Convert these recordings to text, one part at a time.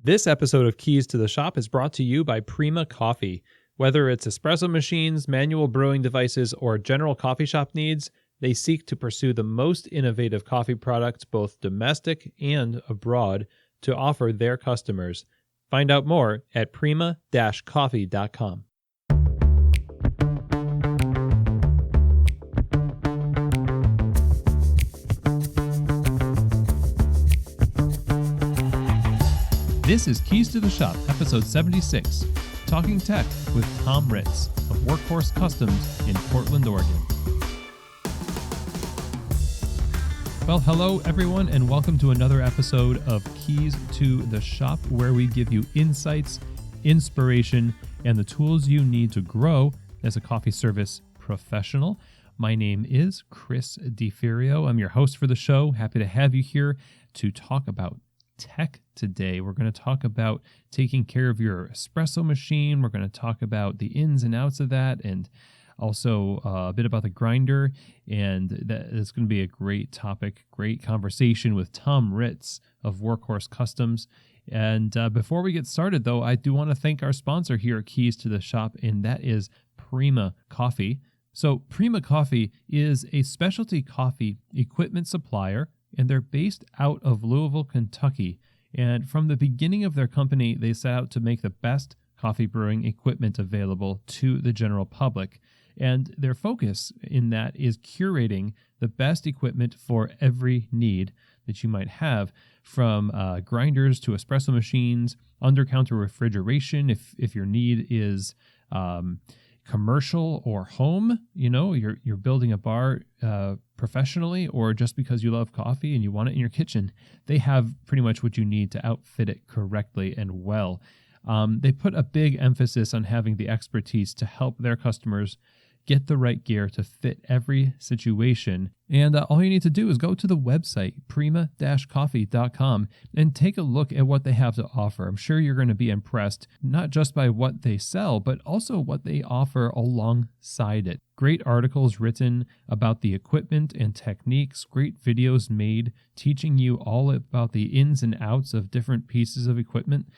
This episode of Keys to the Shop is brought to you by Prima Coffee. Whether it's espresso machines, manual brewing devices, or general coffee shop needs, they seek to pursue the most innovative coffee products, both domestic and abroad, to offer their customers. Find out more at prima-coffee.com. This is Keys to the Shop, episode 76, Talking Tech with Tom Ritz of Workhorse Customs in Portland, Oregon. Well, hello everyone, and welcome to another episode of Keys to the Shop, where we give you insights, inspiration, and the tools you need to grow as a coffee service professional. My name is Chris DeFirio. I'm your host for the show. Happy to have you here to talk about tech today. We're going to talk about taking care of your espresso machine. We're going to talk about the ins and outs of that, and also a bit about the grinder. And that is going to be a great topic, great conversation with Tom Ritz of Workhorse Customs. And before we get started, though, I do want to thank our sponsor here at Keys to the Shop, and that is Prima Coffee. So Prima Coffee is a specialty coffee equipment supplier, and they're based out of Louisville, Kentucky. And from the beginning of their company, they set out to make the best coffee brewing equipment available to the general public. And their focus in that is curating the best equipment for every need that you might have, from grinders to espresso machines, under-counter refrigeration, if your need is commercial or home, you're building a bar professionally, or just because you love coffee and you want it in your kitchen, they have pretty much what you need to outfit it correctly and well. They put a big emphasis on having the expertise to help their customers get the right gear to fit every situation. And all you need to do is go to the website, prima-coffee.com, and take a look at what they have to offer. I'm sure you're going to be impressed, not just by what they sell, but also what they offer alongside it. Great articles written about the equipment and techniques, great videos made teaching you all about the ins and outs of different pieces of equipment.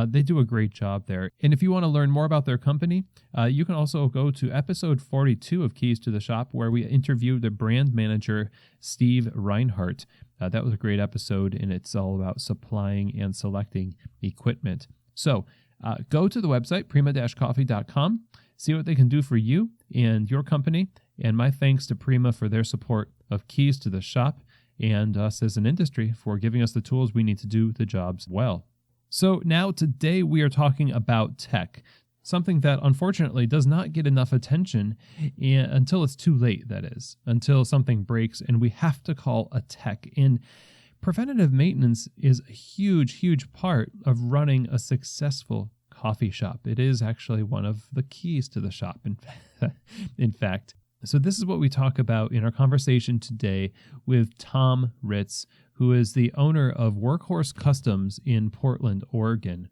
They do a great job there. And if you want to learn more about their company, you can also go to episode 42 of Keys to the Shop, where we interviewed the brand manager, Steve Reinhardt. That was a great episode, and it's all about supplying and selecting equipment. So go to the website, prima-coffee.com, see what they can do for you and your company. And my thanks to Prima for their support of Keys to the Shop and us as an industry for giving us the tools we need to do the jobs well. So now today we are talking about tech, something that unfortunately does not get enough attention until it's too late, that is, until something breaks and we have to call a tech. And preventative maintenance is a huge, huge part of running a successful coffee shop. It is actually one of the keys to the shop, in fact. So this is what we talk about in our conversation today with Tom Ritz, who is the owner of Workhorse Customs in Portland, Oregon.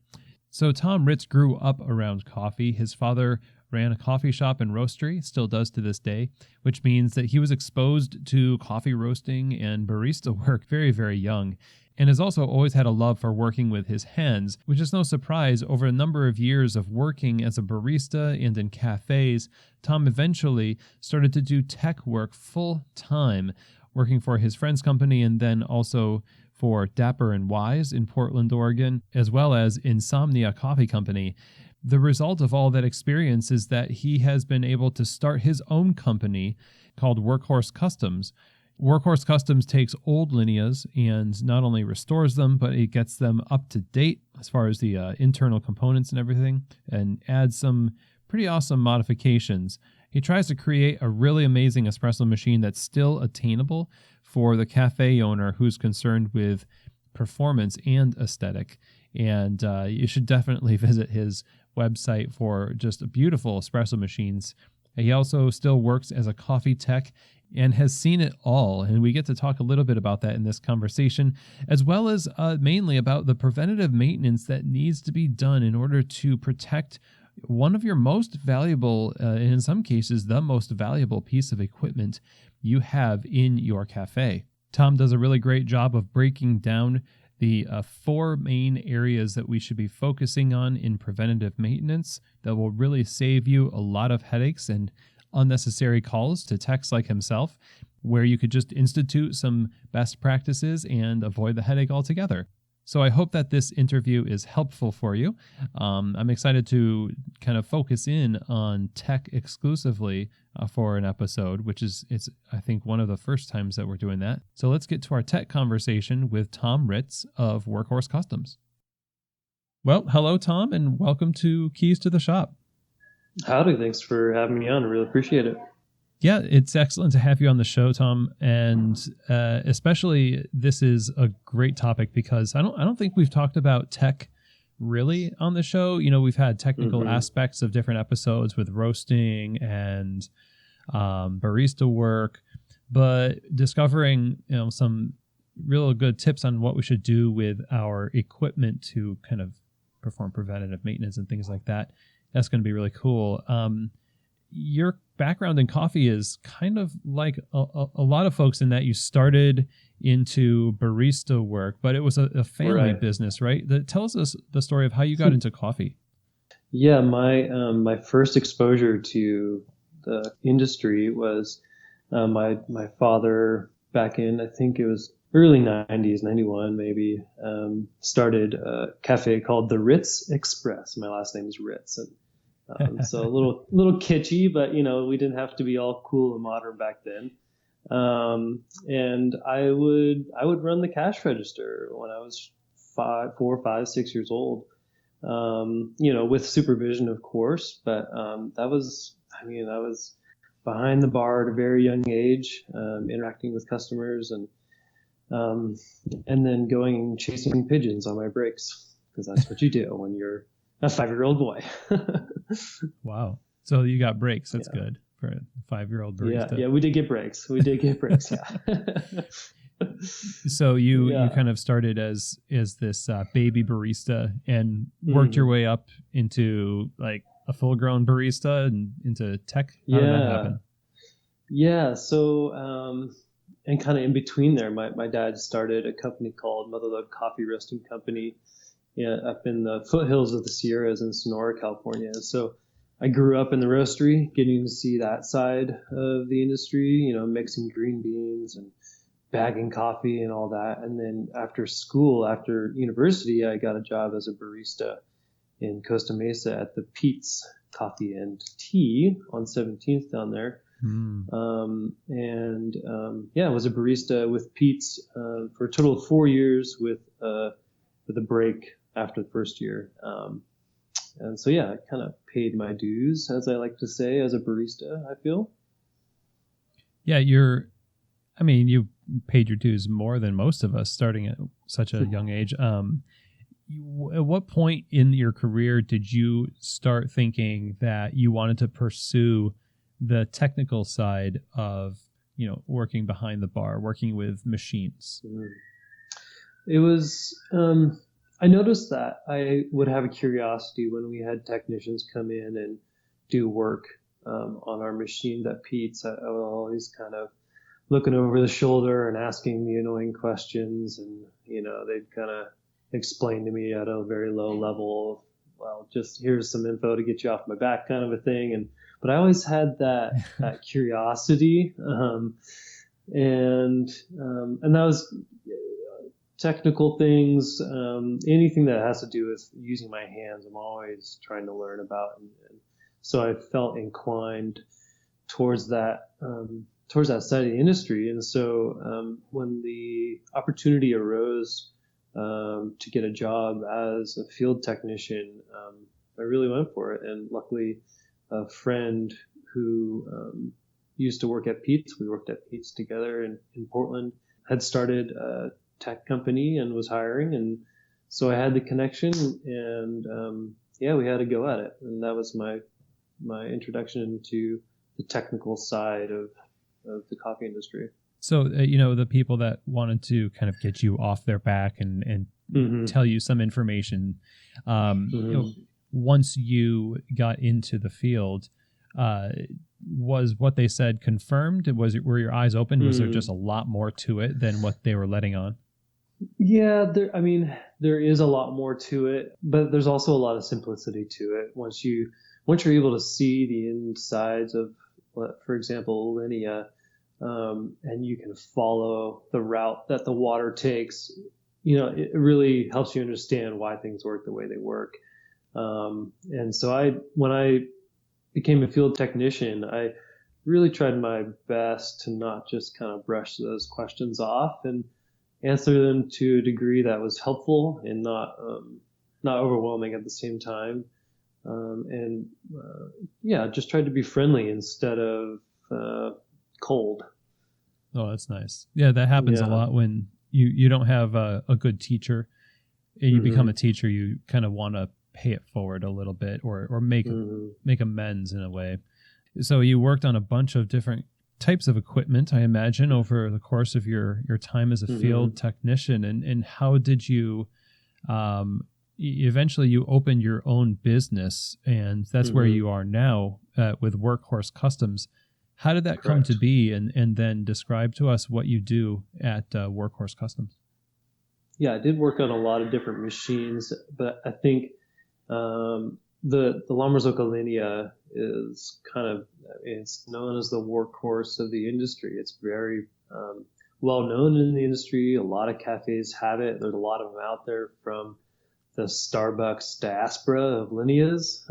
So Tom Ritz grew up around coffee. His father ran a coffee shop and roastery, still does to this day, which means that he was exposed to coffee roasting and barista work very, very young, and has also always had a love for working with his hands, which is no surprise. Over a number of years of working as a barista and in cafes, Tom eventually started to do tech work full time, working for his friend's company and then also for Dapper & Wise in Portland, Oregon, as well as Insomnia Coffee Company. The result of all that experience is that he has been able to start his own company called Workhorse Customs. Workhorse Customs takes old lineas and not only restores them, but it gets them up to date as far as the internal components and everything, and adds some pretty awesome modifications. He tries to create a really amazing espresso machine that's still attainable for the cafe owner who's concerned with performance and aesthetic. And you should definitely visit his website for just beautiful espresso machines. He also still works as a coffee tech and has seen it all. And we get to talk a little bit about that in this conversation, as well as mainly about the preventative maintenance that needs to be done in order to protect one of your most valuable, and in some cases, the most valuable piece of equipment you have in your cafe. Tom does a really great job of breaking down the 4 main areas that we should be focusing on in preventative maintenance that will really save you a lot of headaches and unnecessary calls to techs like himself, where you could just institute some best practices and avoid the headache altogether. So I hope that this interview is helpful for you. I'm excited to kind of focus in on tech exclusively for an episode, which is, I think, one of the first times that we're doing that. So let's get to our tech conversation with Tom Ritz of Workhorse Customs. Well, hello, Tom, and welcome to Keys to the Shop. Howdy, thanks for having me on. I really appreciate it. Yeah, it's excellent to have you on the show, Tom, and especially this is a great topic because I don't think we've talked about tech really on the show. You know, we've had technical aspects of different episodes with roasting and barista work, but discovering some real good tips on what we should do with our equipment to kind of perform preventative maintenance and things like that. That's going to be really cool. Your background in coffee is kind of like a lot of folks in that you started into barista work, but it was a family business, right? Tell us the story of how you got into coffee. Yeah, my first exposure to the industry was my father back in, I think it was early 90s, 91 maybe, started a cafe called the Ritz Express. My last name is Ritz. So a little kitschy, but we didn't have to be all cool and modern back then. And I would run the cash register when I was 4, 5, 6 years old. With supervision, of course, but I was behind the bar at a very young age, interacting with customers and then going and chasing pigeons on my breaks, because that's what you do when you're a 5-year-old boy. Wow. So you got breaks. That's good for a 5-year-old barista. Yeah, we did get breaks. Yeah. So you kind of started as this baby barista and worked your way up into like a full-grown barista and into tech. How did that happen? Yeah. So, and kind of in between there, my dad started a company called Mother Love Coffee Roasting Company up in the foothills of the Sierras in Sonora, California. So I grew up in the roastery, getting to see that side of the industry, mixing green beans and bagging coffee and all that. And then after university, I got a job as a barista in Costa Mesa at the Pete's Coffee and Tea on 17th down there. I was a barista with Pete's for a total of 4 years with a break after the first year. And so, I kind of paid my dues, as I like to say, as a barista, I feel. Yeah, you paid your dues more than most of us starting at such a young age. At what point in your career did you start thinking that you wanted to pursue the technical side of, working behind the bar, working with machines? It was, I noticed that I would have a curiosity when we had technicians come in and do work on our machines at Pete's. I was always kind of looking over the shoulder and asking the annoying questions, and they'd kind of explain to me at a very low level, well, just here's some info to get you off my back, kind of a thing. But I always had that curiosity, and that was technical things, anything that has to do with using my hands, I'm always trying to learn about. And so I felt inclined towards that side of the industry. And so when the opportunity arose to get a job as a field technician, I really went for it. And luckily, a friend who used to work at Pete's, we worked at Pete's together in Portland, had started a tech company and was hiring, and so I had the connection, and we had to go at it, and that was my introduction to the technical side of the coffee industry. So the people that wanted to kind of get you off their back and tell you some information, once you got into the field, was what they said confirmed? Were your eyes open? Was there just a lot more to it than what they were letting on? Yeah, there is a lot more to it, but there's also a lot of simplicity to it. Once you're able to see the insides of, for example, linea, and you can follow the route that the water takes, it really helps you understand why things work the way they work. And so when I became a field technician, I really tried my best to not just kind of brush those questions off and answer them to a degree that was helpful and not overwhelming at the same time. And yeah, just tried to be friendly instead of cold. Oh, that's nice. Yeah, that happens a Yeah. lot when you don't have a good teacher and you become a teacher. You kind of want to pay it forward a little bit or make amends in a way. So you worked on a bunch of different types of equipment, I imagine, over the course of your time as a field technician. And how did you eventually you opened your own business, and that's where you are now with Workhorse Customs. How did that come to be? And then describe to us what you do at Workhorse Customs. Yeah, I did work on a lot of different machines, but I think the La Marzocco Linea is it's known as the workhorse of the industry. It's very well known in the industry. A lot of cafes have it. There's a lot of them out there, from the Starbucks diaspora of Lineas.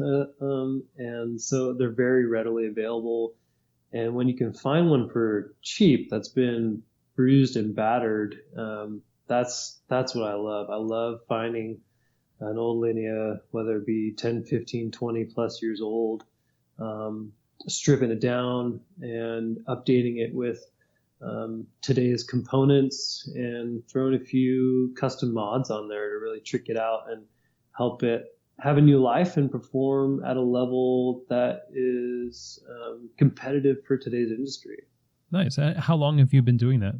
And so they're very readily available. And when you can find one for cheap that's been bruised and battered, that's what I love. I love finding an old Linea, whether it be 10, 15, 20 plus years old, stripping it down and updating it with today's components and throwing a few custom mods on there to really trick it out and help it have a new life and perform at a level that is competitive for today's industry. Nice. How long have you been doing that?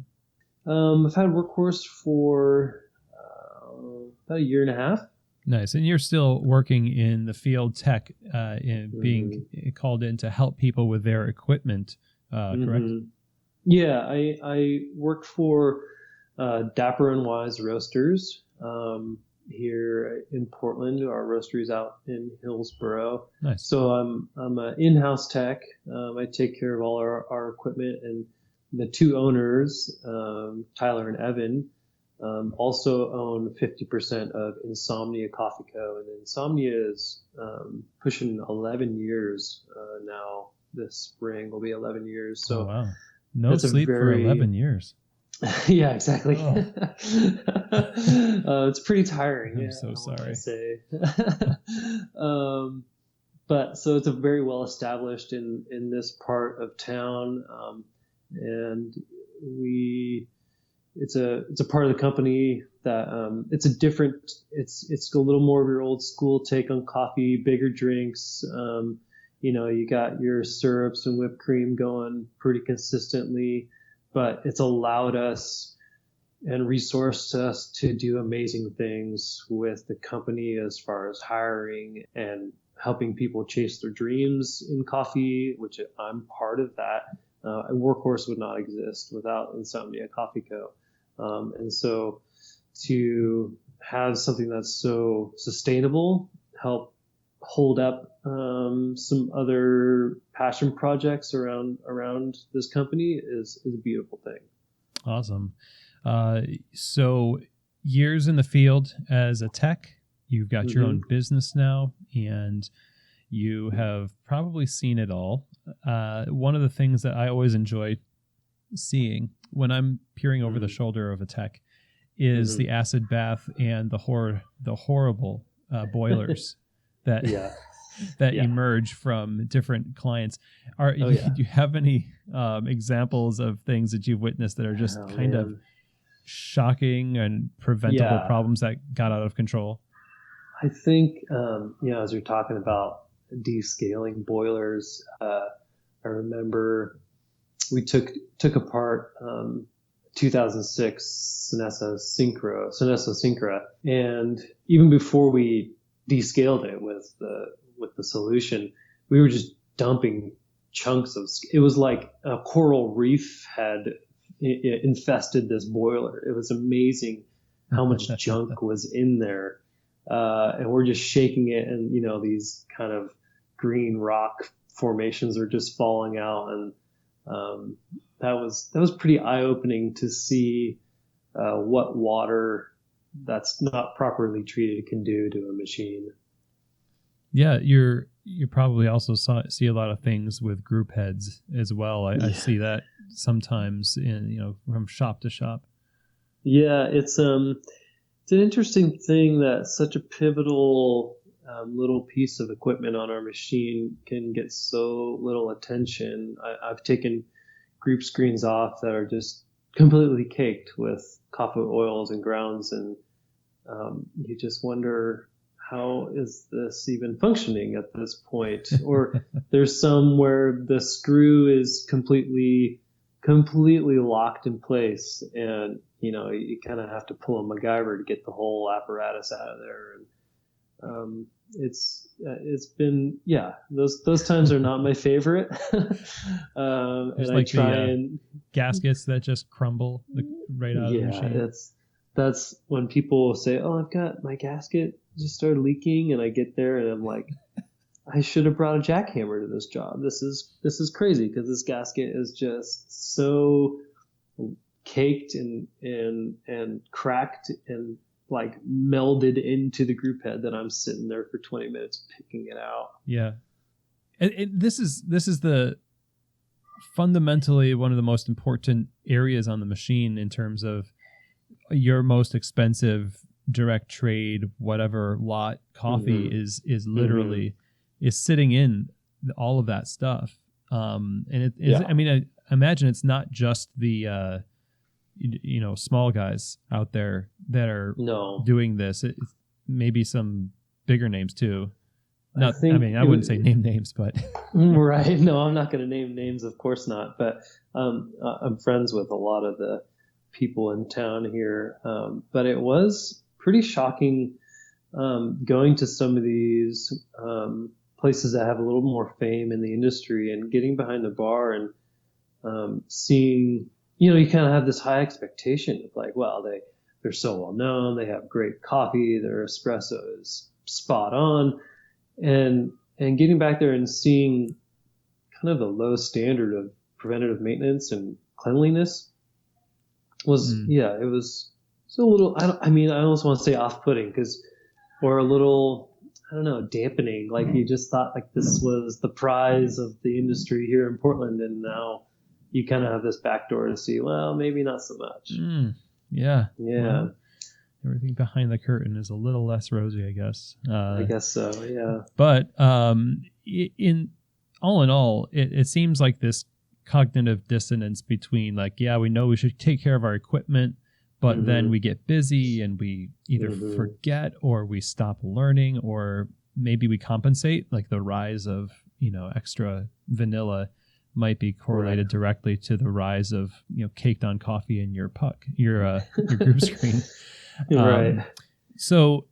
I've had Workhorse for about a year and a half. Nice. And you're still working in the field tech, being called in to help people with their equipment, correct? Yeah, I work for Dapper and Wise Roasters here in Portland. Our roastery's out in Hillsboro. Nice. So I'm an in-house tech. I take care of all our equipment, and the two owners, Tyler and Evan, also own 50% of Insomnia Coffee Co. And Insomnia is pushing 11 years now. This spring will be 11 years. So wow. No sleep for 11 years. Yeah, exactly. Oh. It's pretty tiring. I'm so sorry. But so it's a very well established in this part of town, and it's a part of the company that it's a little more of your old school take on coffee, bigger drinks. You got your syrups and whipped cream going pretty consistently, but it's allowed us and resourced us to do amazing things with the company as far as hiring and helping people chase their dreams in coffee, which I'm part of that. Workhorse would not exist without Insomnia Coffee Co. And so to have something that's so sustainable help hold up some other passion projects around this company is a beautiful thing. Awesome. So years in the field as a tech, you've got your own business now, and you have probably seen it all. One of the things that I always enjoy seeing when I'm peering over the shoulder of a tech is the acid bath and the horrible boilers that emerge from different clients. Do you have any examples of things that you've witnessed that are just of shocking and preventable problems that got out of control? I think, as you're talking about descaling boilers, I remember we took apart 2006 Sonessa Syncra, and even before we descaled it with the solution, we were just dumping chunks of. It was like a coral reef had infested this boiler. It was amazing how much junk was in there. And we're just shaking it, and these kind of green rock formations are just falling out, and that was pretty eye-opening to see what water that's not properly treated can do to a machine. Yeah, you probably also see a lot of things with group heads as well. I see that sometimes from shop to shop. Yeah, it's an interesting thing that such a pivotal little piece of equipment on our machine can get so little attention. I've taken group screens off that are just completely caked with coffee oils and grounds, and you just wonder, how is this even functioning at this point? Or there's some where the screw is completely locked in place, and you kind of have to pull a MacGyver to get the whole apparatus out of there. And it's been, those times are not my favorite. And like I try gaskets that just crumble right out of the machine. That's when people say, "Oh, I've got my gasket just started leaking," and I get there and I'm like, I should have brought a jackhammer to this job. This is crazy, because this gasket is just so caked and cracked and like melded into the group head that I'm sitting there for 20 minutes picking it out. Yeah. This is the fundamentally one of the most important areas on the machine in terms of your most expensive direct trade, whatever lot coffee is literally is sitting in all of that stuff. And it is, I mean, I imagine it's not just the, small guys out there that are doing this. It's maybe some bigger names too. I wouldn't say name names, but right. No, I'm not going to name names, of course not. But I'm friends with a lot of the people in town here. But it was pretty shocking going to some of these places that have a little more fame in the industry and getting behind the bar and seeing, you kind of have this high expectation of like, well, they're so well known, they have great coffee, their espresso is spot on. And getting back there and seeing kind of the low standard of preventative maintenance and cleanliness was, it was a little, I almost want to say off-putting, or a little, I don't know, dampening. Like you just thought like this was the prize of the industry here in Portland, and now you kind of have this backdoor to see, well, maybe not so much. Yeah. Well, everything behind the curtain is a little less rosy, I guess. I guess so, yeah. But in all, it seems like this cognitive dissonance between like, we know we should take care of our equipment, but then we get busy and we either forget or we stop learning, or maybe we compensate. Like the rise of, extra vanilla might be correlated directly to the rise of, caked on coffee in your your group screen. Right. So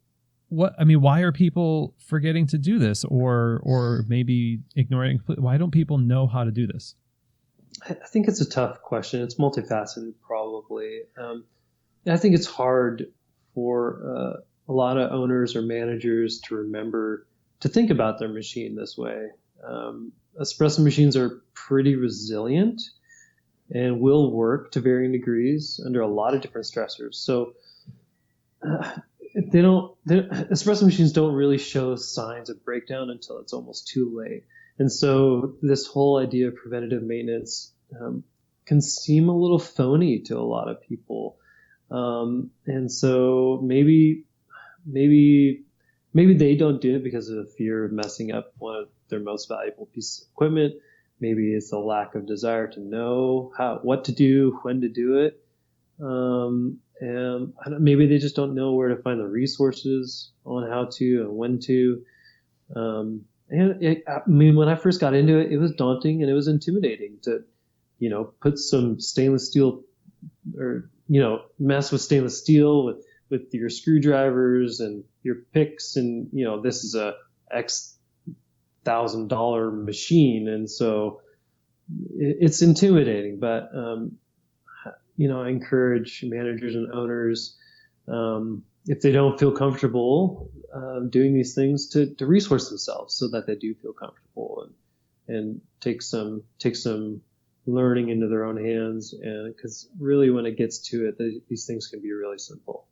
why are people forgetting to do this, or maybe ignoring? Why don't people know how to do this? I think it's a tough question. It's multifaceted, probably. I think it's hard for a lot of owners or managers to remember to think about their machine this way. Espresso machines are pretty resilient and will work to varying degrees under a lot of different stressors. So espresso machines don't really show signs of breakdown until it's almost too late. And so this whole idea of preventative maintenance can seem a little phony to a lot of people. And so maybe they don't do it because of the fear of messing up one of their most valuable pieces of equipment. Maybe it's a lack of desire to know what to do, when to do it. And maybe they just don't know where to find the resources on how to and when to. When I first got into it, it was daunting and it was intimidating to, put some stainless steel or, mess with stainless steel with your screwdrivers and your picks. And, this is a X $1,000 machine. And so it's intimidating, but, I encourage managers and owners if they don't feel comfortable doing these things, to resource themselves so that they do feel comfortable and take some learning into their own hands. And because really, when it gets to it, these things can be really simple.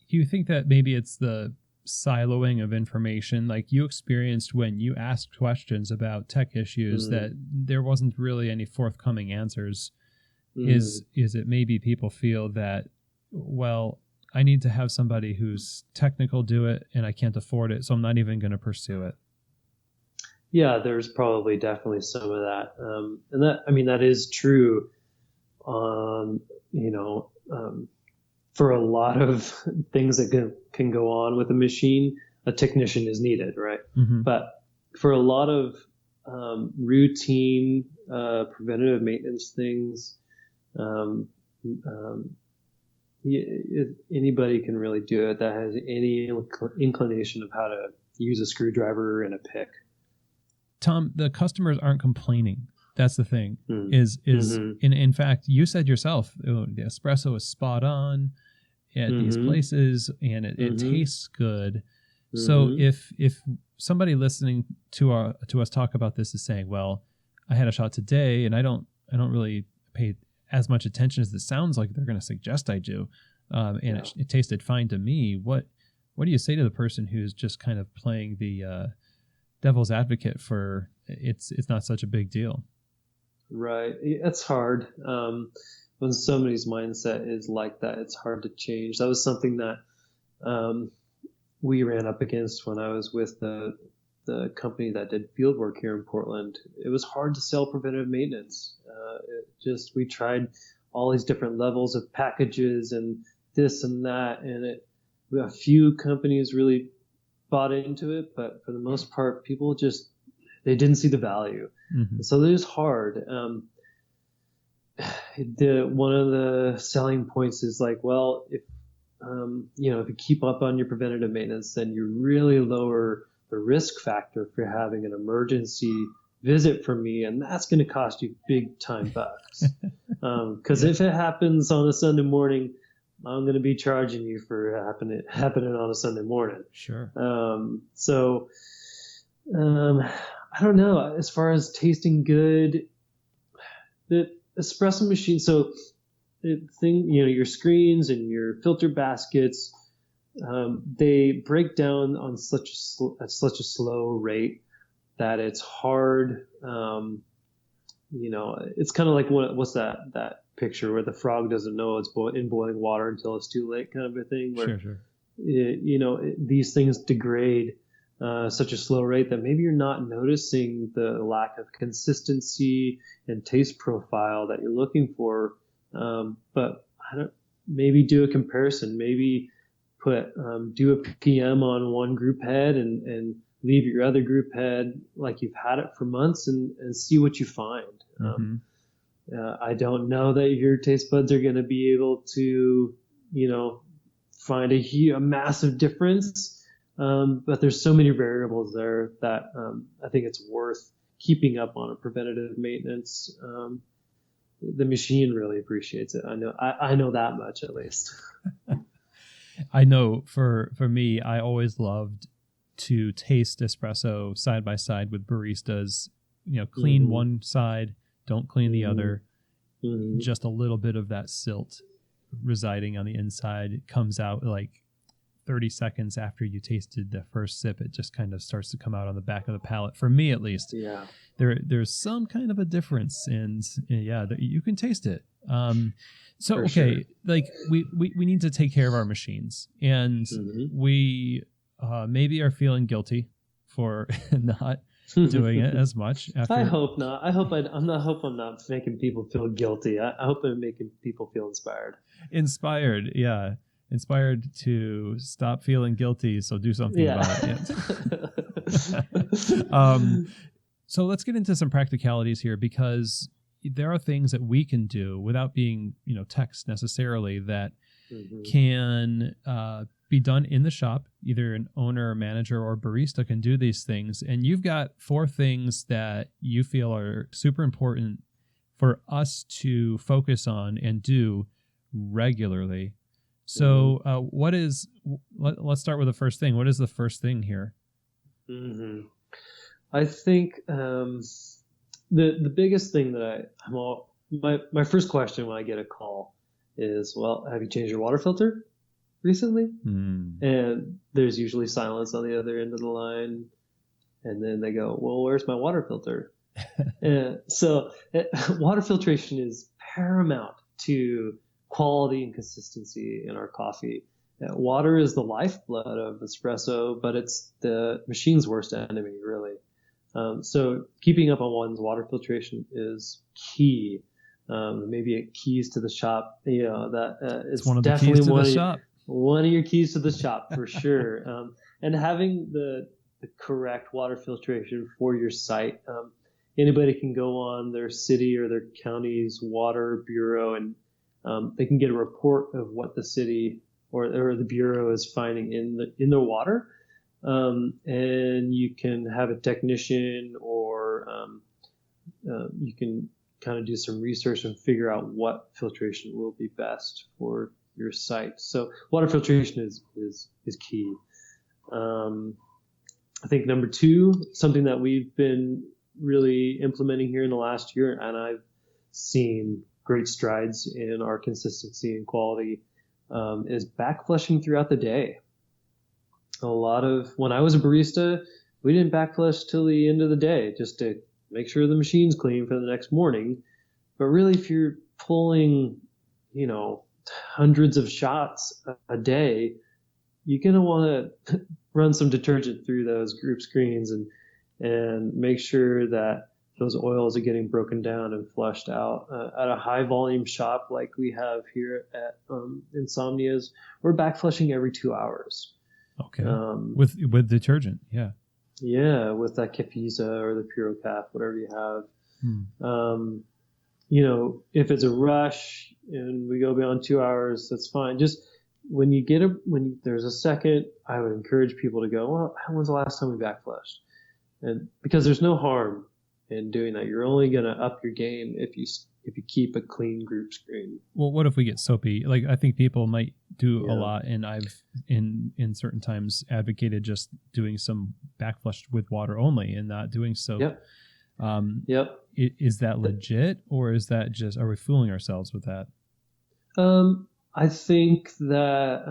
Do you think that maybe it's the siloing of information like you experienced when you asked questions about tech issues that there wasn't really any forthcoming answers? Is it maybe people feel that, well, I need to have somebody who's technical do it and I can't afford it, so I'm not even going to pursue it? Yeah, there's probably definitely some of that. And that is true on, for a lot of things that can go on with a machine, a technician is needed, right? Mm-hmm. But for a lot of routine preventative maintenance things, anybody can really do it that has any inclination of how to use a screwdriver and a pick. Tom, the customers aren't complaining. That's the thing. In fact, you said yourself, the espresso is spot on at these places, and it tastes good. So if somebody listening to us talk about this is saying, well, I had a shot today, and I don't really pay as much attention as it sounds like they're going to suggest I do, it tasted fine to me. What do you say to the person who's just kind of playing the devil's advocate for it's not such a big deal? Right. It's hard. When somebody's mindset is like that, it's hard to change. That was something that we ran up against when I was with the company that did field work here in Portland. It was hard to sell preventative maintenance. We tried all these different levels of packages and this and that, and a few companies really bought into it, but for the most part, people they didn't see the value. So it was hard. One of the selling points is like, well, if you keep up on your preventative maintenance, then you really lower the risk factor for having an emergency visit from me, and that's going to cost you big time bucks. Because if it happens on a Sunday morning, I'm going to be charging you for happening on a Sunday morning. Sure. I don't know. As far as tasting good, the espresso machine. So your screens and your filter baskets, they break down on such a slow rate that it's hard. It's kind of like what's that picture where the frog doesn't know it's in boiling water until it's too late, kind of a thing. Where, sure. These things degrade such a slow rate that maybe you're not noticing the lack of consistency and taste profile that you're looking for. But maybe do a comparison. Maybe do a PM on one group head and leave your other group head like you've had it for months and see what you find. I don't know that your taste buds are going to be able to, find a massive difference. But there's so many variables there that I think it's worth keeping up on a preventative maintenance. The machine really appreciates it. I know that much at least. I know for me, I always loved to taste espresso side by side with baristas. Clean one side, don't clean the other. Just a little bit of that silt residing on the inside comes out like 30 seconds after you tasted the first sip. It just kind of starts to come out on the back of the palate, for me at least. Yeah. There's some kind of a difference, and you can taste it. So For okay, sure. like we need to take care of our machines, and we maybe are feeling guilty for not doing it as much. I hope not. I'm not making people feel guilty. I hope I'm making people feel inspired. Inspired to stop feeling guilty, so do something about it. So let's get into some practicalities here, because there are things that we can do without being, techs necessarily, that can be done in the shop. Either an owner, or manager, or barista can do these things. And you've got 4 things that you feel are super important for us to focus on and do regularly. So let's start with the first thing. What is the first thing here? Mm-hmm. I think the biggest thing that my first question when I get a call is, well, have you changed your water filter recently? And there's usually silence on the other end of the line. And then they go, well, where's my water filter? And so water filtration is paramount to quality and consistency in our coffee. Water is the lifeblood of espresso, but it's the machine's worst enemy, really. So keeping up on one's water filtration is key. Maybe it keys to the shop. It's one of definitely the keys to the shop. One of your keys to the shop for sure. And having the correct water filtration for your site. Anybody can go on their city or their county's water bureau, and they can get a report of what the city or the bureau is finding in the water. And you can have a technician, or you can kind of do some research and figure out what filtration will be best for your site. So water filtration is key. I think number two, something that we've been really implementing here in the last year, and I've seen great strides in our consistency and quality, is back flushing throughout the day. When I was a barista, we didn't back flush till the end of the day just to make sure the machine's clean for the next morning. But really, if you're pulling, hundreds of shots a day, you're going to want to run some detergent through those group screens and make sure that those oils are getting broken down and flushed out. At a high volume shop like we have here at Insomnia's, we're back flushing every 2 hours. Okay. With detergent, yeah. Yeah, with that Capiza or the PuroCaf, whatever you have. If it's a rush and we go beyond 2 hours, that's fine. Just when there's a second, I would encourage people to go, well, when's the last time we back flushed? And because there's no harm in doing that. You're only going to up your game if you keep a clean group screen. Well, what if we get soapy? Like, I think people might do a lot, and I've in certain times advocated just doing some back flush with water only and not doing soap. Yep. Is that legit, or is that just, are we fooling ourselves with that? I think that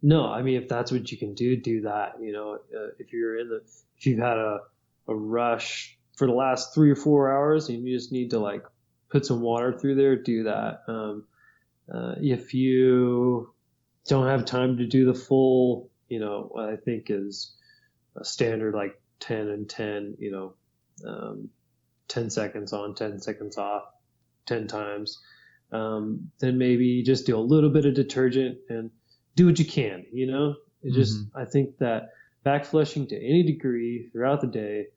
no. I mean, if that's what you can do that. If you've had a rush for the last 3 or 4 hours and you just need to put some water through there, do that. If you don't have time to do the full, what I think is a standard 10 and 10, 10 seconds on, 10 seconds off, 10 times, then maybe just do a little bit of detergent and do what you can, I think that back flushing to any degree throughout the day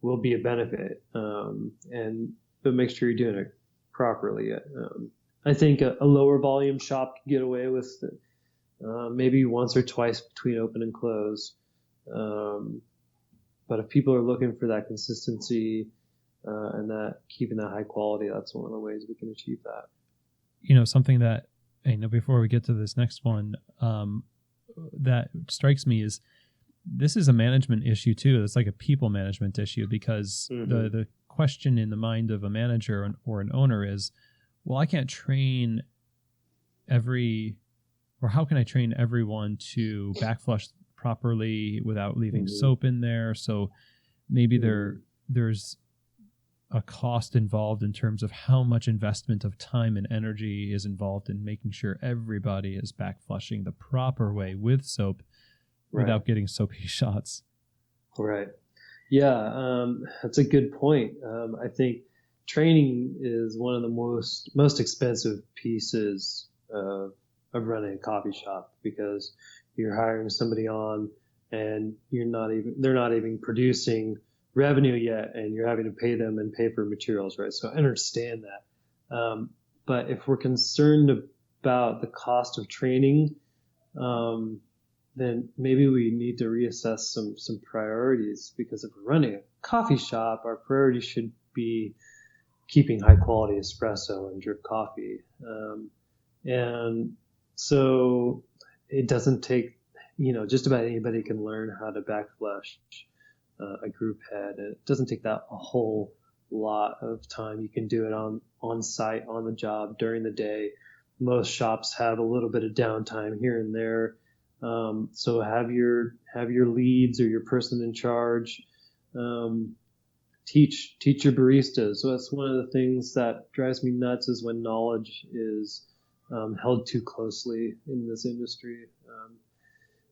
will be a benefit. But make sure you're doing it properly. I think a lower volume shop can get away with maybe once or twice between open and close. But if people are looking for that consistency and that keeping that high quality, that's one of the ways we can achieve that. Something that, before we get to this next one, that strikes me is this is a management issue too. It's like a people management issue, because the question in the mind of a manager or an owner is, well, I can't train how can I train everyone to back flush properly without leaving soap in there? So maybe there's a cost involved in terms of how much investment of time and energy is involved in making sure everybody is back flushing the proper way with soap without getting soapy shots. Right. Yeah, that's a good point. I think training is one of the most expensive pieces of running a coffee shop, because you're hiring somebody on and they're not even producing revenue yet, and you're having to pay them and pay for materials, right? So I understand that. But if we're concerned about the cost of training, then maybe we need to reassess some priorities, because if we're running a coffee shop, our priority should be keeping high quality espresso and drip coffee. And So it doesn't take, just about anybody can learn how to backflush a group head. It doesn't take that a whole lot of time. You can do it on site, on the job, during the day. Most shops have a little bit of downtime here and there. So have your leads or your person in charge teach your baristas. So that's one of the things that drives me nuts, is when knowledge is held too closely in this industry.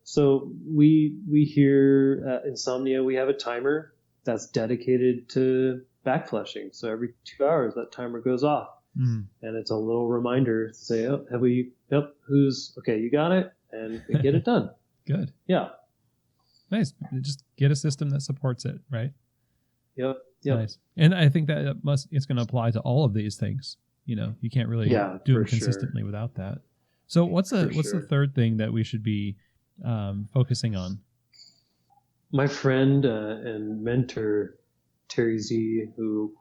So we here at Insomnia, we have a timer that's dedicated to backflushing. So every 2 hours, that timer goes off. And it's a little reminder to say, oh, who's okay, you got it, and we get it done. Good. Yeah. Nice. Just get a system that supports it, right? Yep. Nice. And I think that it's going to apply to all of these things. You can't really do them consistently without that. So what's the third thing that we should be focusing on? My friend and mentor, Terry Z, who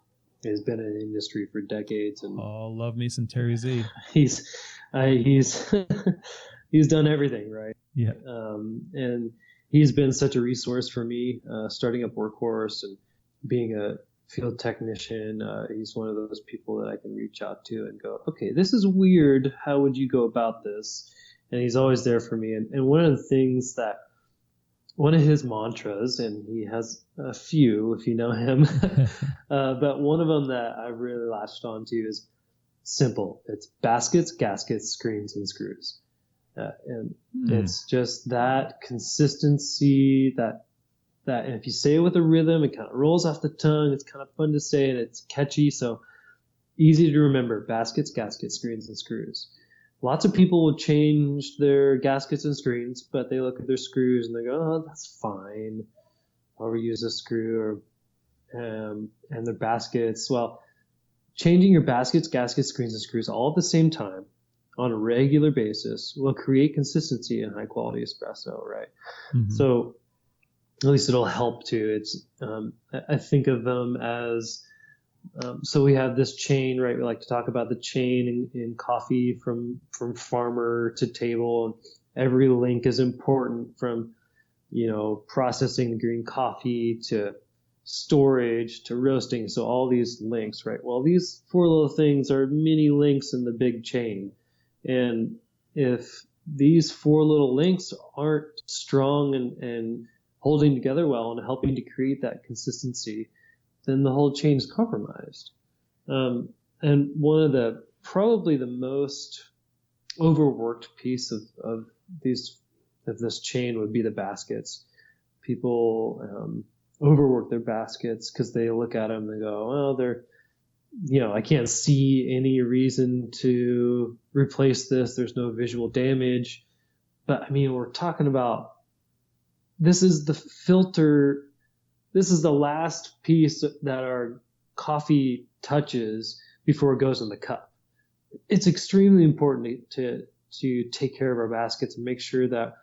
has been in the industry for decades, and love me some Terry Z. He's he's done everything right. Yeah. And he's been such a resource for me, starting up Workhorse and being a field technician. He's one of those people that I can reach out to and go, okay, this is weird. How would you go about this? And he's always there for me. And one of the things one of his mantras, and he has a few if you know him, but one of them that I really latched onto is simple. It's baskets, gaskets, screens, and screws. And it's just that consistency, that and if you say it with a rhythm, it kind of rolls off the tongue. It's kind of fun to say, and it's catchy. So easy to remember: baskets, gaskets, screens, and screws. Lots of people will change their gaskets and screens, but they look at their screws and they go, "Oh, that's fine. I'll reuse a screw." And their baskets. Well, changing your baskets, gaskets, screens, and screws all at the same time on a regular basis will create consistency in high quality espresso, right? Mm-hmm. So at least it'll help too. It's I think of them as so we have this chain, right? We like to talk about the chain in coffee from farmer to table. Every link is important, from processing the green coffee to storage to roasting. So all these links, right? Well, these 4 little things are mini links in the big chain. And if these 4 little links aren't strong and holding together well and helping to create that consistency, then the whole chain is compromised. And one of probably the most overworked piece of this chain would be the baskets. People overwork their baskets because they look at them and they go, well, they're, I can't see any reason to replace this. There's no visual damage. But I mean, we're talking about, this is the filter. This is the last piece that our coffee touches before it goes in the cup. It's extremely important to take care of our baskets and make sure that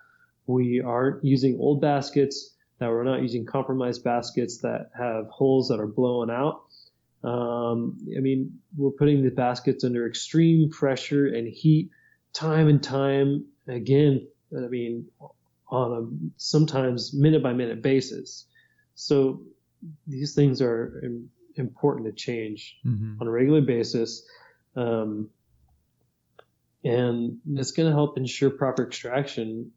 we aren't using old baskets, that we're not using compromised baskets that have holes that are blowing out. I mean, we're putting the baskets under extreme pressure and heat time and time again. I mean, on a sometimes minute by minute basis. So these things are important to change on a regular basis. And it's going to help ensure proper extraction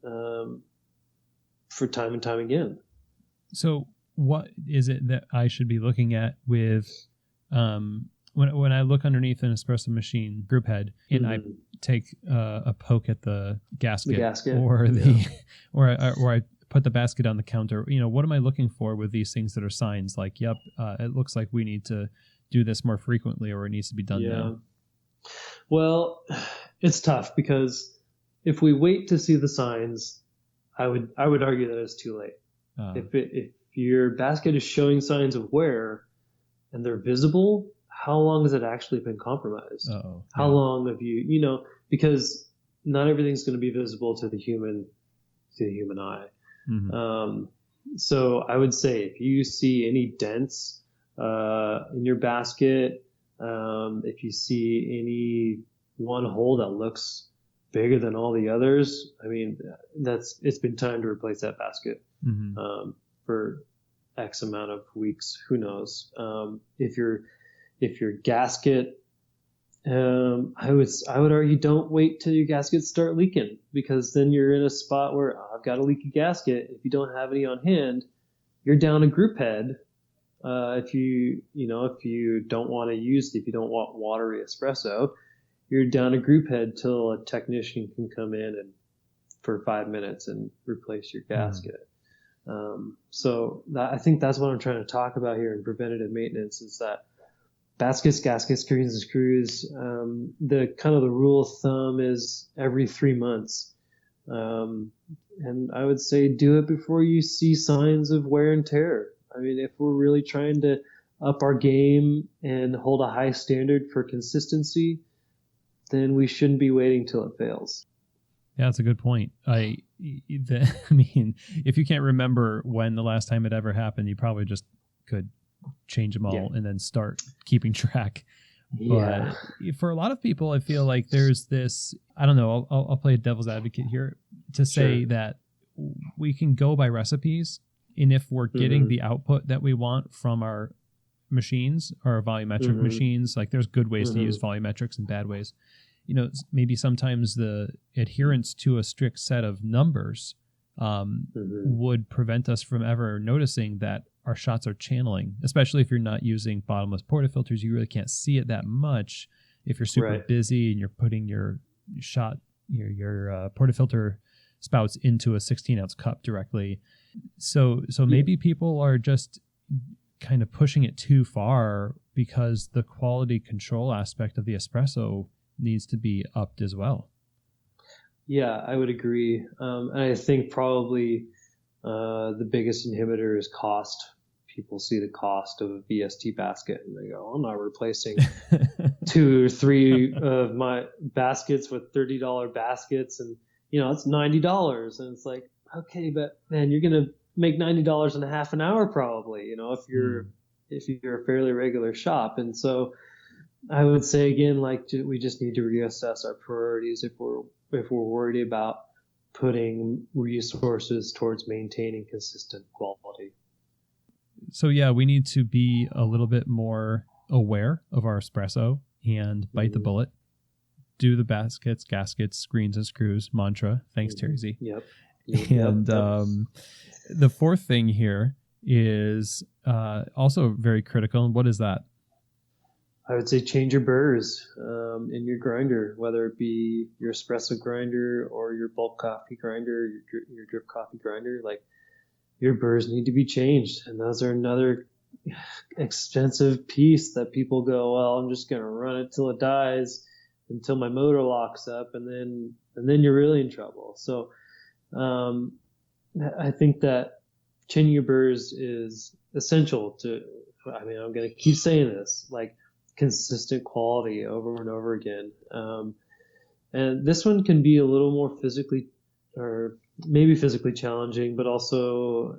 for time and time again. So what is it that I should be looking at with when I look underneath an espresso machine group head and I take a poke at the gasket, or or I put the basket on the counter? What am I looking for with these things that are signs like, yep, it looks like we need to do this more frequently, or it needs to be done now? Well, it's tough because if we wait to see the signs, I would argue that it's too late. If your basket is showing signs of wear and they're visible, how long has it actually been compromised? How long have you, because not everything's going to be visible to the human eye. So I would say if you see any dents in your basket, if you see any one hole that looks bigger than all the others, I mean, it's been time to replace that basket for X amount of weeks. Who knows? If your gasket, I would argue, don't wait till your gaskets start leaking, because then you're in a spot where, I've got a leaky gasket. If you don't have any on hand, you're down a group head. If you don't want if you don't want watery espresso, you're down a group head till a technician can come in and for 5 minutes and replace your gasket. So I think that's what I'm trying to talk about here in preventative maintenance, is that baskets, gaskets, screens, and screws, the kind of the rule of thumb is every 3 months. And I would say do it before you see signs of wear and tear. I mean, if we're really trying to up our game and hold a high standard for consistency, then we shouldn't be waiting till it fails. Yeah, that's a good point. I mean, if you can't remember when the last time it ever happened, you probably just could change them all and then start keeping track. But for a lot of people, I feel like there's this, I don't know, I'll play a devil's advocate here to say that we can go by recipes. And if we're getting the output that we want from our machines, or volumetric machines, like there's good ways to use volumetrics and bad ways. You know, maybe sometimes the adherence to a strict set of numbers would prevent us from ever noticing that our shots are channeling, especially if you're not using bottomless portafilters. You really can't see it that much. If you're super busy and you're putting your shot, your portafilter spouts into a 16-ounce cup directly. So maybe people are just kind of pushing it too far, because the quality control aspect of the espresso needs to be upped as well. Yeah, I would agree. And I think probably the biggest inhibitor is cost. People see the cost of a VST basket and they go, I'm not replacing 2 or 3 of my baskets with $30 baskets, and it's $90. And it's like, okay, but man, you're going to make $90 in a half an hour probably, if you're a fairly regular shop. And so I would say again, like, we just need to reassess our priorities if we're worried about putting resources towards maintaining consistent quality. So yeah, we need to be a little bit more aware of our espresso and bite the bullet. Do the baskets, gaskets, screens, and screws mantra. Thanks, Terry Z. Yep. And the fourth thing here is also very critical. And what is that? I would say change your burrs in your grinder, whether it be your espresso grinder or your bulk coffee grinder, your drip coffee grinder. Like, your burrs need to be changed, and those are another expensive piece that people go, well, I'm just going to run it till it dies, until my motor locks up, and then you're really in trouble. So I think that changing your burrs is essential to, I'm going to keep saying this, like, consistent quality over and over again. And this one can be a little more physically, or maybe physically challenging, but also,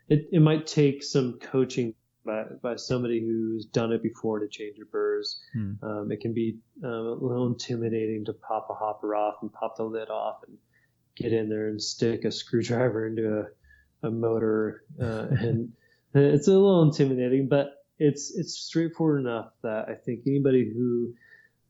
it might take some coaching by somebody who's done it before to change your burrs. It can be a little intimidating to pop a hopper off and pop the lid off and get in there and stick a screwdriver into a motor. And it's a little intimidating, but it's straightforward enough that I think anybody who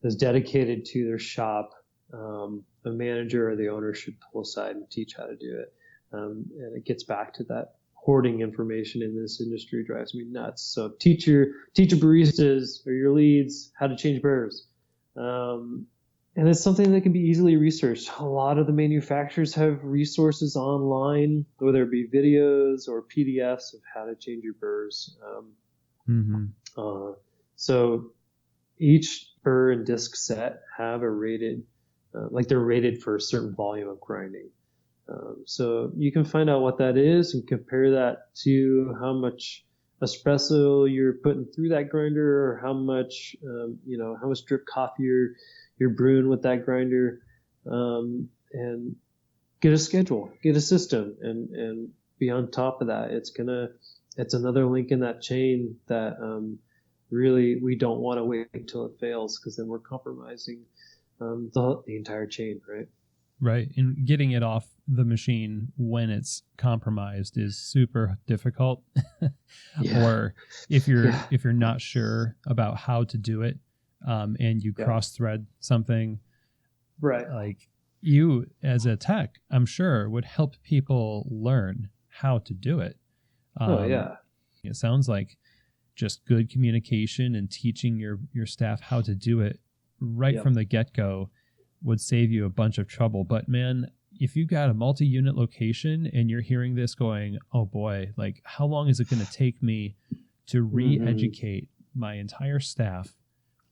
is dedicated to their shop, the manager or the owner, should pull aside and teach how to do it. And it gets back to that hoarding information in this industry drives me nuts. So teach your baristas or your leads how to change burrs. And it's something that can be easily researched. A lot of the manufacturers have resources online, whether it be videos or PDFs of how to change your burrs. So each burr and disc set have a rated, they're rated for a certain volume of grinding. So you can find out what that is and compare that to how much espresso you're putting through that grinder, or how much drip coffee you're brewing with that grinder, and get a schedule, get a system, and be on top of that. It's another link in that chain that really we don't want to wait until it fails, because then we're compromising the entire chain, right? Right. And getting it off the machine when it's compromised is super difficult. Yeah. Or if you're not sure about how to do it, and you cross thread something, right? like you as a tech, I'm sure would help people learn how to do it. Oh yeah. It sounds like just good communication and teaching your staff how to do it right from the get-go would save you a bunch of trouble. But man, if you got a multi-unit location and you're hearing this going, oh boy, like how long is it going to take me to re-educate my entire staff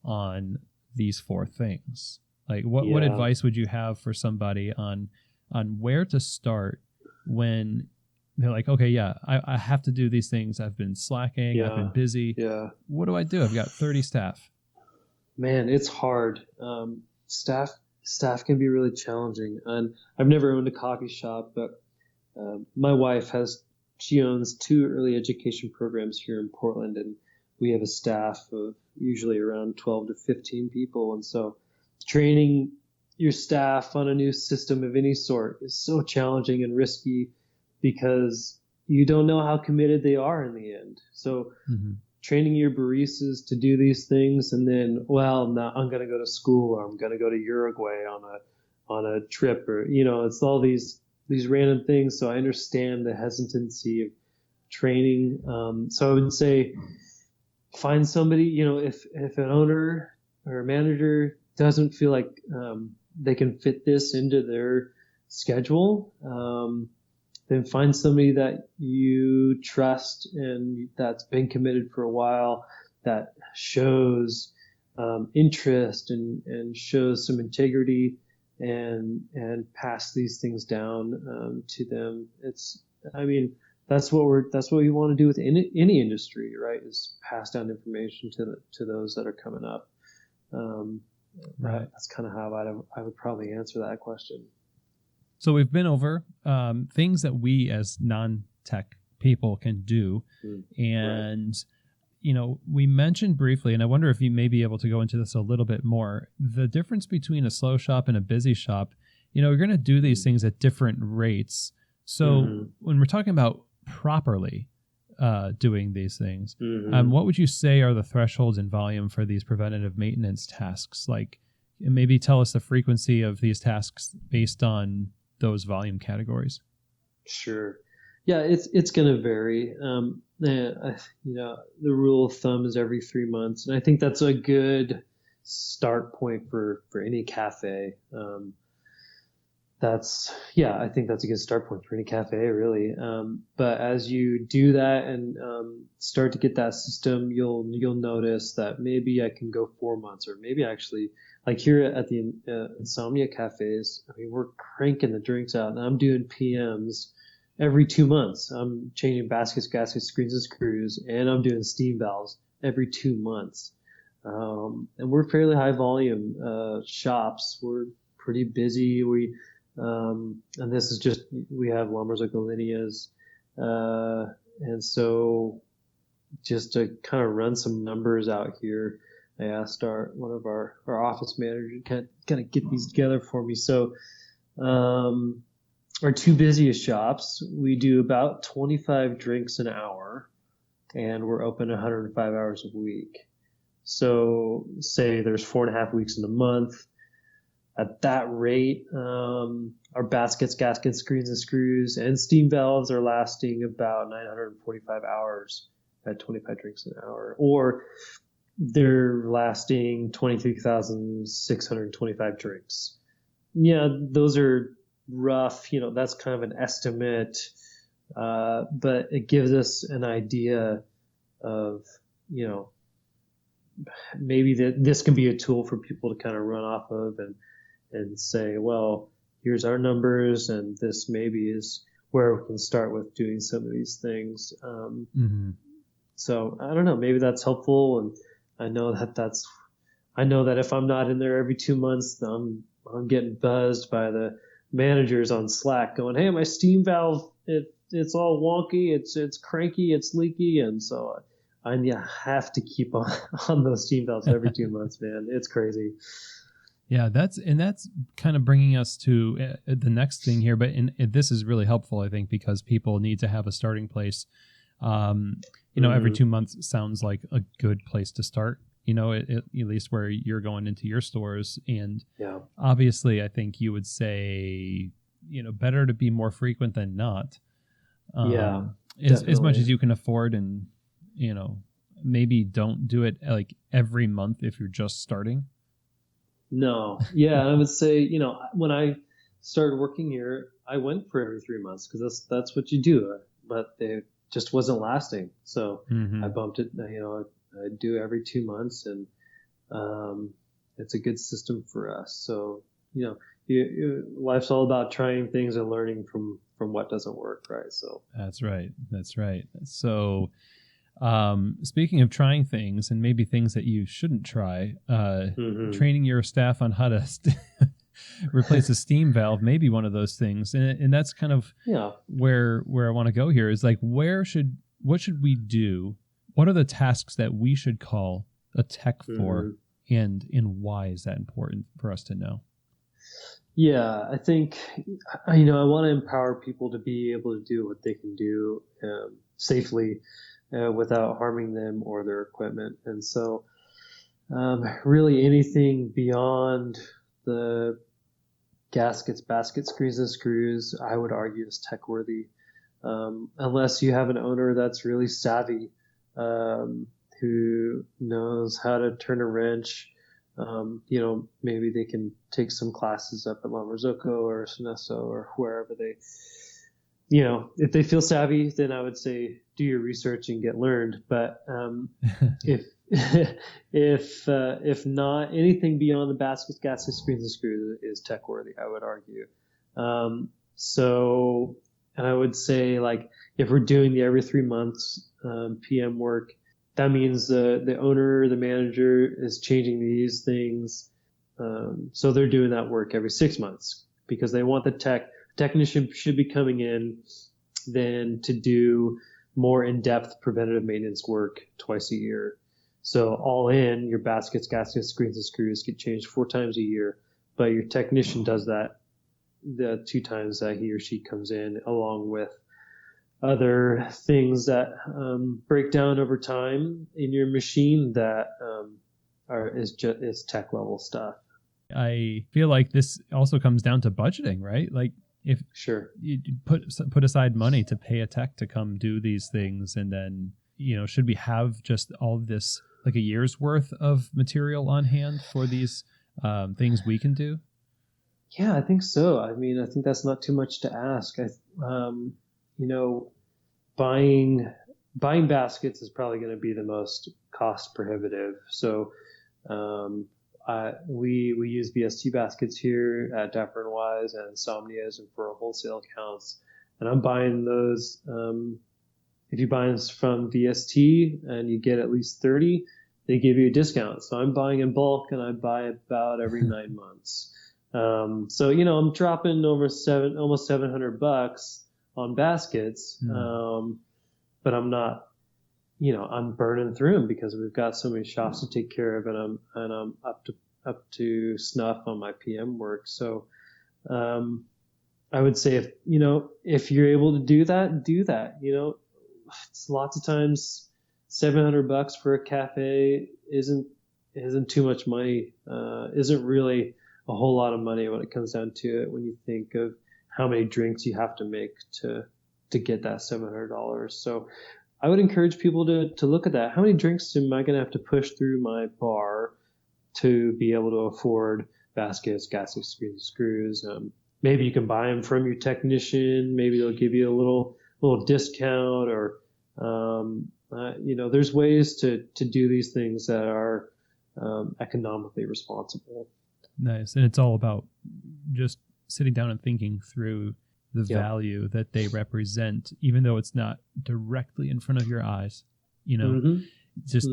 on these 4 things? Like what advice would you have for somebody on where to start when they're like, okay, yeah, I have to do these things. I've been slacking. I've been busy. Yeah. What do I do? I've got 30 staff. Man, it's hard. Staff can be really challenging. And I've never owned a coffee shop, but my wife she owns 2 early education programs here in Portland, and we have a staff of usually around 12 to 15 people. And so training your staff on a new system of any sort is so challenging and risky because you don't know how committed they are in the end. So training your baristas to do these things, and then, well, now I'm going to go to school, or I'm going to go to Uruguay on a trip, or it's all these random things. So I understand the hesitancy of training. So I would say find somebody. If an owner or a manager doesn't feel like they can fit this into their schedule, then find somebody that you trust and that's been committed for a while, that shows interest and shows some integrity, and pass these things down to them. That's what we want to do with any industry, right? Is pass down information to those that are coming up. Right. That's kind of how I would probably answer that question. So we've been over things that we as non-tech people can do. And, we mentioned briefly, and I wonder if you may be able to go into this a little bit more, the difference between a slow shop and a busy shop. You're going to do these things at different rates. So when we're talking about properly doing these things, what would you say are the thresholds in volume for these preventative maintenance tasks? Like, maybe tell us the frequency of these tasks based on those volume categories. Sure. Yeah, it's going to vary. The rule of thumb is every 3 months, and I think that's a good start point for any cafe. I think that's a good start point for any cafe, really. But as you do that and start to get that system, you'll notice that maybe I can go 4 months, or maybe actually, like here at the Insomnia cafes, we're cranking the drinks out, and I'm doing PMs every 2 months. I'm changing baskets, gaskets, screens, and screws, and I'm doing steam valves every 2 months. And we're fairly high volume shops. We're pretty busy. And this is just, we have Lumbers like Lineas. And so just to kind of run some numbers out here, I asked one of our office managers to kind of get these together for me. So, our 2 busiest shops, we do about 25 drinks an hour, and we're open 105 hours a week. So say there's 4.5 weeks in a month. At that rate, our baskets, gaskets, screens, and screws, and steam valves are lasting about 945 hours at 25 drinks an hour, or they're lasting 23,625 drinks. Yeah, those are rough. That's kind of an estimate, but it gives us an idea of, maybe this can be a tool for people to kind of run off of and say, well, here's our numbers, and this maybe is where we can start with doing some of these things. So I don't know, maybe that's helpful. And I know that if I'm not in there every 2 months, I'm getting buzzed by the managers on Slack going, hey, my steam valve, it's all wonky, it's cranky, it's leaky. And so I have to keep on those steam valves every 2 months, man. It's crazy. Yeah, that's kind of bringing us to the next thing here. But this is really helpful, I think, because people need to have a starting place. Every 2 months sounds like a good place to start. At least where you're going into your stores. And obviously, I think you would say, better to be more frequent than not. As much as you can afford, and maybe don't do it like every month if you're just starting. No. Yeah. I would say, when I started working here, I went for every 3 months because that's what you do, but it just wasn't lasting. So I bumped it, I do every 2 months, and it's a good system for us. So, life's all about trying things and learning from what doesn't work, right? So That's right. So speaking of trying things and maybe things that you shouldn't try, training your staff on how to replace a steam valve may be one of those things. And that's kind of where I want to go here is like, what should we do? What are the tasks that we should call a tech for, and why is that important for us to know? Yeah, I think, I want to empower people to be able to do what they can do safely without harming them or their equipment. And so really anything beyond the gaskets, baskets, screws, and screws, I would argue is tech worthy. Unless you have an owner that's really savvy, who knows how to turn a wrench. Maybe they can take some classes up at La Marzocco or Sonesso or wherever they, if they feel savvy, then I would say do your research and get learned. But if not, anything beyond the baskets, gaskets, screens, and screws is tech worthy, I would argue. And I would say, like, if we're doing the every 3 months PM work, that means the owner, the manager is changing these things. So they're doing that work every 6 months because they want the technician should be coming in then to do more in-depth preventative maintenance work twice a year. So all in, your baskets, gaskets, screens, and screws get changed 4 times a year, but your technician does that the 2 times that he or she comes in, along with other things that break down over time in your machine that is tech level stuff. I feel like this also comes down to budgeting, right? Like if you put aside money to pay a tech to come do these things, and then should we have just all of this like a year's worth of material on hand for these things we can do? Yeah, I think so. I mean, I think that's not too much to ask. Buying baskets is probably going to be the most cost prohibitive. So we use BST baskets here at Dapper and Wise and Insomnias and for wholesale accounts, and I'm buying those. If you buy this from VST and you get at least 30, they give you a discount. So I'm buying in bulk, and I buy about every 9 months. So I'm dropping almost $700 on baskets, but I'm not, I'm burning through them because we've got so many shops to take care of, and I'm up to snuff on my PM work. So I would say if you're able to do that. It's lots of times $700 for a cafe isn't too much money. Isn't really a whole lot of money when it comes down to it, when you think of how many drinks you have to make to get that $700. So I would encourage people to look at that. How many drinks am I going to have to push through my bar to be able to afford baskets, gaskets, screws? Maybe you can buy them from your technician. Maybe they'll give you a little discount, or there's ways to do these things that are economically responsible. Nice. And it's all about just sitting down and thinking through the value that they represent, even though it's not directly in front of your eyes. Just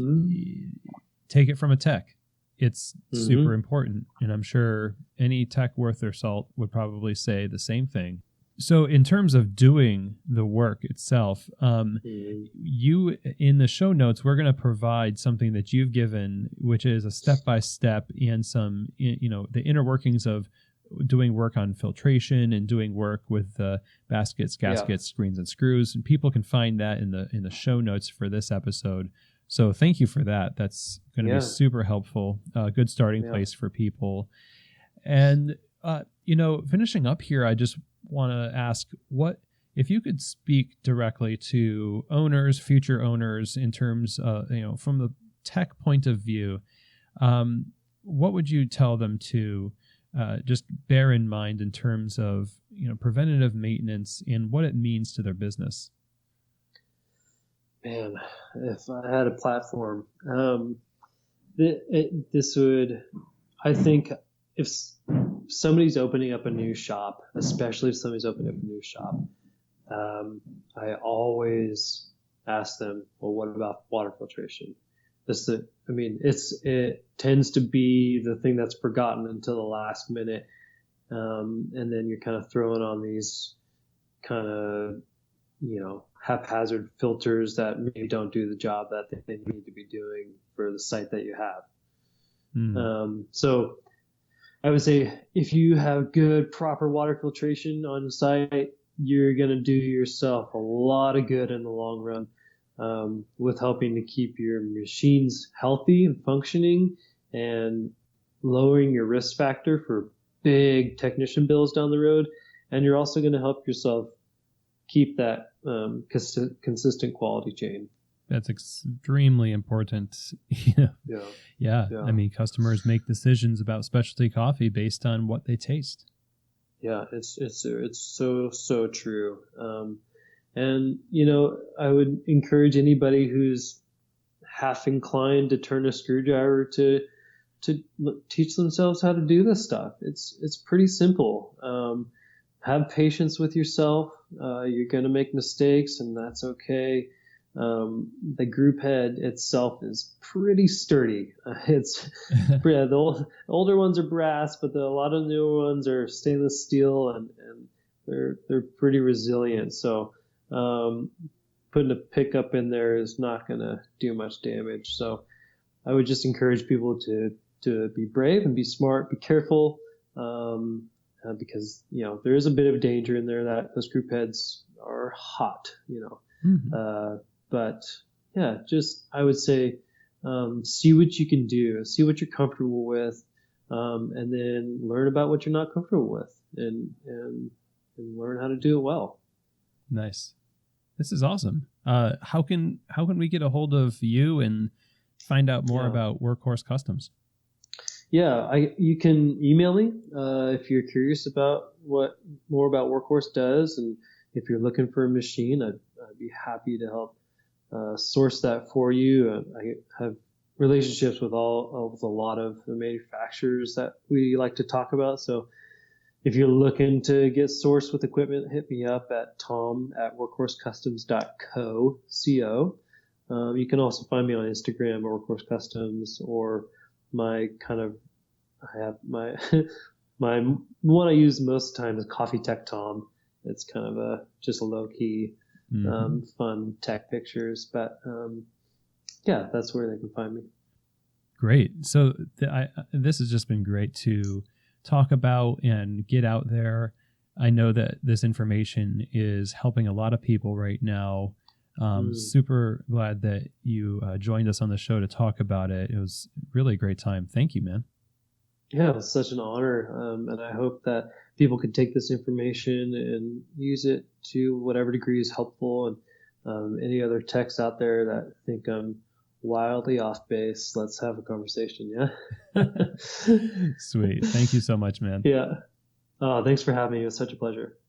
take it from a tech. It's super important. And I'm sure any tech worth their salt would probably say the same thing. So in terms of doing the work itself, you in the show notes, we're going to provide something that you've given, which is a step-by-step and some, the inner workings of doing work on filtration and doing work with baskets, gaskets, screens, and screws. And people can find that in the show notes for this episode. So thank you for that. That's going to be super helpful. Good starting place for people. And, finishing up here, I just want to ask, what if you could speak directly to owners, future owners, in terms of, from the tech point of view, what would you tell them to just bear in mind in terms of, preventative maintenance and what it means to their business? Man, if I had a platform, this would, I think, if somebody's opening up a new shop, especially if somebody's opening up a new shop, I always ask them, well, what about water filtration? It tends to be the thing that's forgotten until the last minute. And then you're kind of throwing on these kind of, haphazard filters that maybe don't do the job that they need to be doing for the site that you have. So I would say if you have good, proper water filtration on site, you're going to do yourself a lot of good in the long run, with helping to keep your machines healthy and functioning and lowering your risk factor for big technician bills down the road. And you're also going to help yourself keep that consistent quality chain. That's extremely important. Yeah. I mean, customers make decisions about specialty coffee based on what they taste. Yeah, it's so true. And I would encourage anybody who's half inclined to turn a screwdriver to teach themselves how to do this stuff. It's pretty simple. Have patience with yourself. You're going to make mistakes, and that's okay. The group head itself is pretty sturdy. The older ones are brass, but a lot of the newer ones are stainless steel, and they're pretty resilient. So putting a pickup in there is not going to do much damage. So I would just encourage people to be brave and be smart, be careful. Because there is a bit of danger in there that those group heads are hot, but yeah, just I would say see what you can do, see what you're comfortable with, and then learn about what you're not comfortable with, and learn how to do it well. Nice. This is awesome. How can we get a hold of you and find out more about Workhorse Customs? Yeah, you can email me if you're curious about what more about Workhorse does, and if you're looking for a machine, I'd be happy to help source that for you. I have relationships with a lot of the manufacturers that we like to talk about. So if you're looking to get sourced with equipment, hit me up at tom@workhorsecustoms.co. You can also find me on Instagram at Workhorse Customs, or I have my one I use most of the time is Coffee Tech Tom. It's kind of just a low key, fun tech pictures, but that's where they can find me. Great. So this has just been great to talk about and get out there. I know that this information is helping a lot of people right now. Super glad that you joined us on the show to talk about it. It was really a great time. Thank you, man. Yeah, it was such an honor. And I hope that people can take this information and use it to whatever degree is helpful. And any other techs out there that think I'm wildly off base, let's have a conversation. Yeah. Sweet. Thank you so much, man. Yeah. Thanks for having me. It was such a pleasure.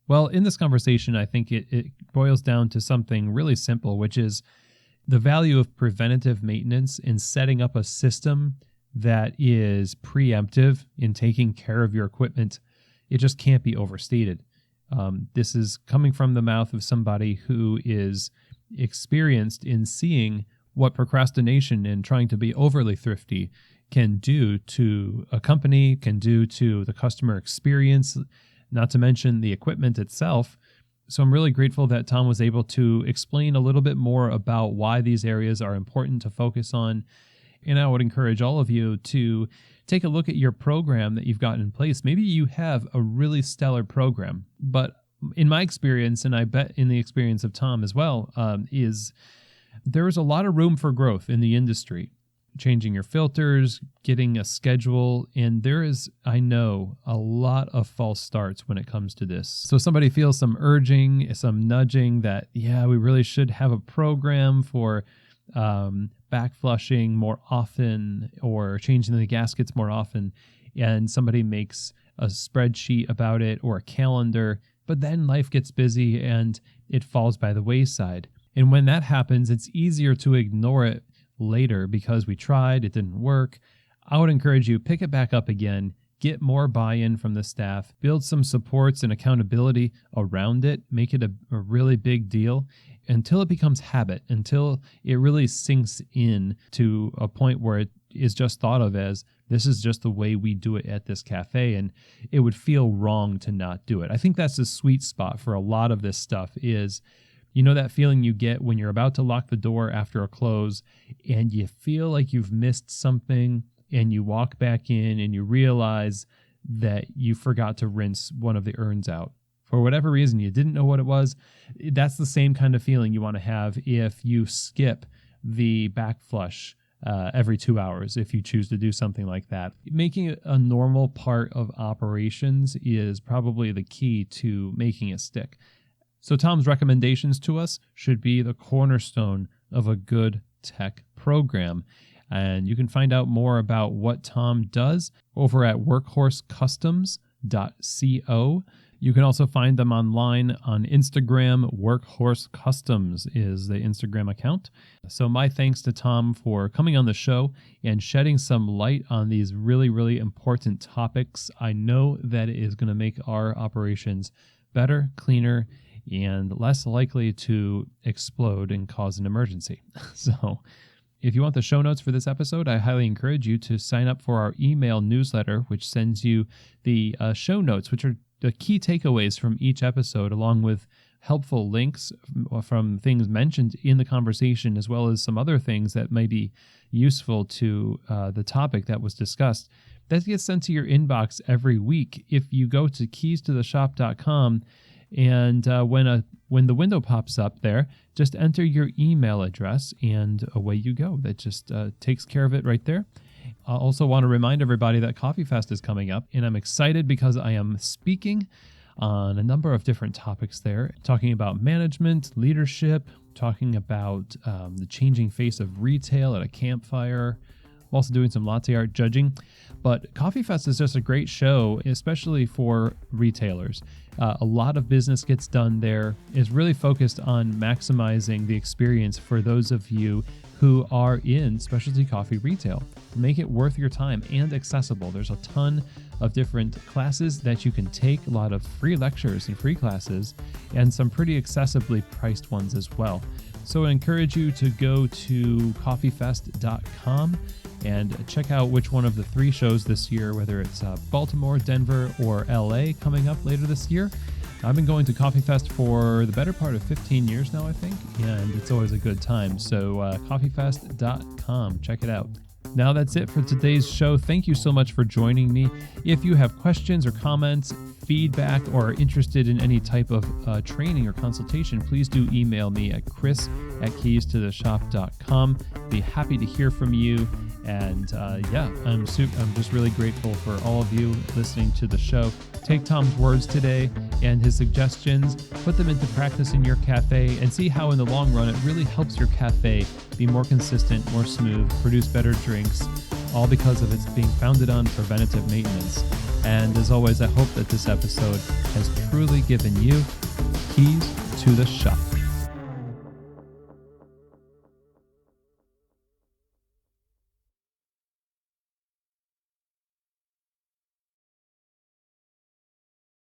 Well, in this conversation, I think it boils down to something really simple, which is the value of preventative maintenance in setting up a system that is preemptive in taking care of your equipment. It just can't be overstated. This is coming from the mouth of somebody who is experienced in seeing what procrastination and trying to be overly thrifty can do to a company, can do to the customer experience. not to mention the equipment itself. So I'm really grateful that Tom was able to explain a little bit more about why these areas are important to focus on. And I would encourage all of you to take a look at your program that you've got in place. Maybe you have a really stellar program, but in my experience, and I bet in the experience of Tom as well, is there is a lot of room for growth in the industry. Changing your filters, getting a schedule, and there is, I know, a lot of false starts when it comes to this. So somebody feels some urging, some nudging that, yeah, we really should have a program for back flushing more often or changing the gaskets more often, and somebody makes a spreadsheet about it or a calendar, but then life gets busy and it falls by the wayside. And when that happens, it's easier to ignore it later because we tried, it didn't work. I would encourage you, pick it back up again, get more buy-in from the staff, build some supports and accountability around it, make it a really big deal until it becomes habit, until it really sinks in to a point where it is just thought of as, this is just the way we do it at this cafe, and it would feel wrong to not do it. I think that's the sweet spot for a lot of this stuff is, you know, that feeling you get when you're about to lock the door after a close and you feel like you've missed something and you walk back in and you realize that you forgot to rinse one of the urns out. For whatever reason, you didn't know what it was. That's the same kind of feeling you want to have if you skip the back flush every 2 hours, if you choose to do something like that. Making it a normal part of operations is probably the key to making it stick. So Tom's recommendations to us should be the cornerstone of a good tech program. And you can find out more about what Tom does over at workhorsekustoms.co. You can also find them online on Instagram. Workhorse Customs is the Instagram account. So my thanks to Tom for coming on the show and shedding some light on these really, really important topics. I know that it is going to make our operations better, cleaner, and less likely to explode and cause an emergency. So if you want the show notes for this episode, I highly encourage you to sign up for our email newsletter, which sends you the show notes, which are the key takeaways from each episode, along with helpful links from things mentioned in the conversation, as well as some other things that may be useful to the topic that was discussed. That gets sent to your inbox every week. If you go to keystotheshop.com, and when the window pops up there, just enter your email address and away you go. That just takes care of it right there. I also want to remind everybody that Coffee Fest is coming up, and I'm excited because I am speaking on a number of different topics there, talking about management, leadership, talking about the changing face of retail at a campfire. I'm also doing some latte art judging. But Coffee Fest is just a great show, especially for retailers. A lot of business gets done there. It's really focused on maximizing the experience for those of you who are in specialty coffee retail. Make it worth your time and accessible. There's a ton of different classes that you can take, a lot of free lectures and free classes, and some pretty accessibly priced ones as well. So I encourage you to go to coffeefest.com and check out which one of the 3 shows this year, whether it's Baltimore, Denver, or LA coming up later this year. I've been going to Coffee Fest for the better part of 15 years now, I think, and it's always a good time. So coffeefest.com, check it out. Now that's it for today's show. Thank you so much for joining me. If you have questions or comments, feedback, or are interested in any type of training or consultation, please do email me at chris@keystotheshop.com. Be happy to hear from you. And I'm just really grateful for all of you listening to the show. Take Tom's words today and his suggestions, put them into practice in your cafe, and see how in the long run it really helps your cafe be more consistent, more smooth, produce better drinks, all because of its being founded on preventative maintenance. And as always, I hope that this episode has truly given you keys to the shop.